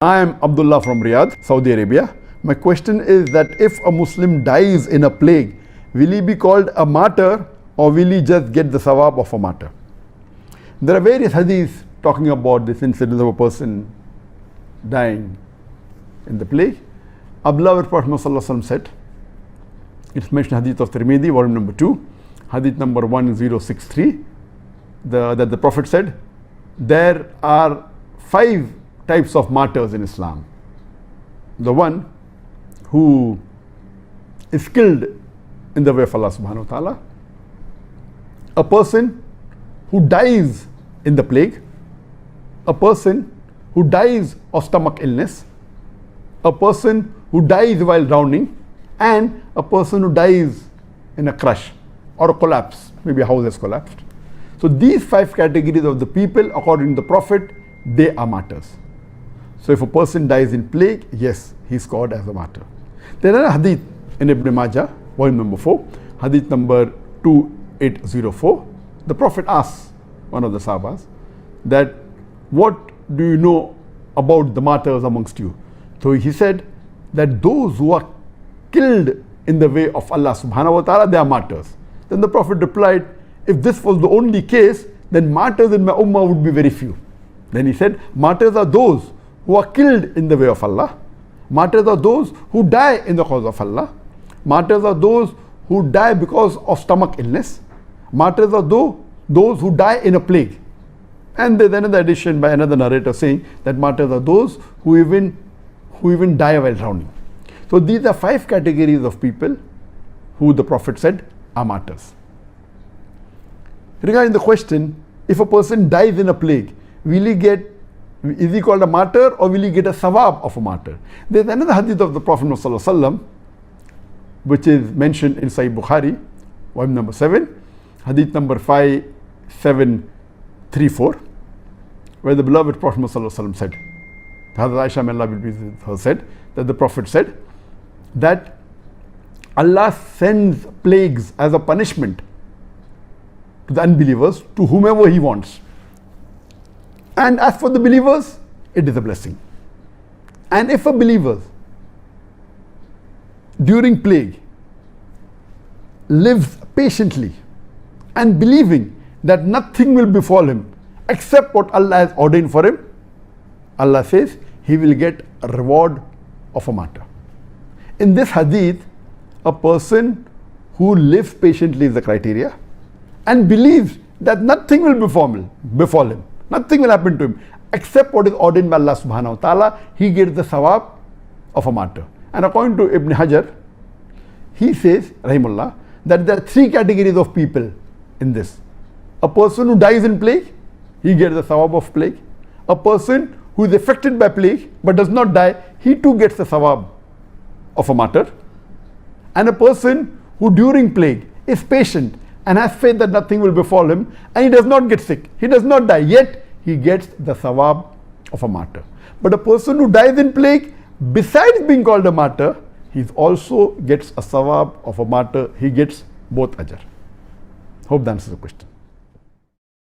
I am Abdullah from Riyadh, Saudi Arabia. My question is that if a Muslim dies in a plague, will he be called a martyr or will he just get the sawab of a martyr? There are various hadiths talking about this incident of a person dying in the plague. Abdullah Prophet Muhammad said, it's mentioned Hadith of Tirmidhi, volume number 2, Hadith number 1063, that the Prophet said, there are 5 types of martyrs in Islam. The one who is killed in the way of Allah subhanahu wa ta'ala, a person who dies in the plague, a person who dies of stomach illness, a person who dies while drowning, and a person who dies in a crash or a collapse, maybe a house has collapsed. So these 5 categories of the people, according to the Prophet, they are martyrs. So if a person dies in plague, yes, he is called as a martyr. There are a hadith in Ibn Majah, volume number 4, hadith number 2804. The Prophet asks one of the Sahabas that, what do you know about the martyrs amongst you? So he said that those who are killed in the way of Allah subhanahu wa ta'ala, they are martyrs. Then the Prophet replied, if this was the only case, then martyrs in my ummah would be very few. Then he said, martyrs are those who are killed in the way of Allah. Martyrs are those who die in the cause of Allah. Martyrs are those who die because of stomach illness. Martyrs are those who die in a plague. And there's another addition by another narrator saying that martyrs are those who even die while drowning. So these are 5 categories of people who the Prophet said are martyrs. Regarding the question, if a person dies in a plague, is he called a martyr or will he get a sawab of a martyr? There's another hadith of the Prophet ﷺ, which is mentioned in Sahih Bukhari, volume number 7, hadith number 5734, where the beloved Prophet ﷺ said, Hazrat Aisha, may Allah be pleased with her, said that the Prophet said that Allah sends plagues as a punishment to the unbelievers, to whomever He wants. And as for the believers, it is a blessing. And if a believer during plague lives patiently and believing that nothing will befall him except what Allah has ordained for him, Allah says he will get a reward of a martyr. In this hadith, a person who lives patiently is the criteria and believes that nothing will befall him, nothing will happen to him except what is ordained by Allah subhanahu wa ta'ala, he gets the sawab of a martyr. And according to Ibn Hajar, he says, rahimullah, that there are 3 categories of people in this. A person who dies in plague, he gets the sawab of plague. A person who is affected by plague but does not die, he too gets the sawab of a martyr. And a person who during plague is patient and has faith that nothing will befall him, and he does not get sick, he does not die, yet he gets the sawab of a martyr. But a person who dies in plague, besides being called a martyr, he also gets a sawab of a martyr. He gets both ajr. Hope that answers the question.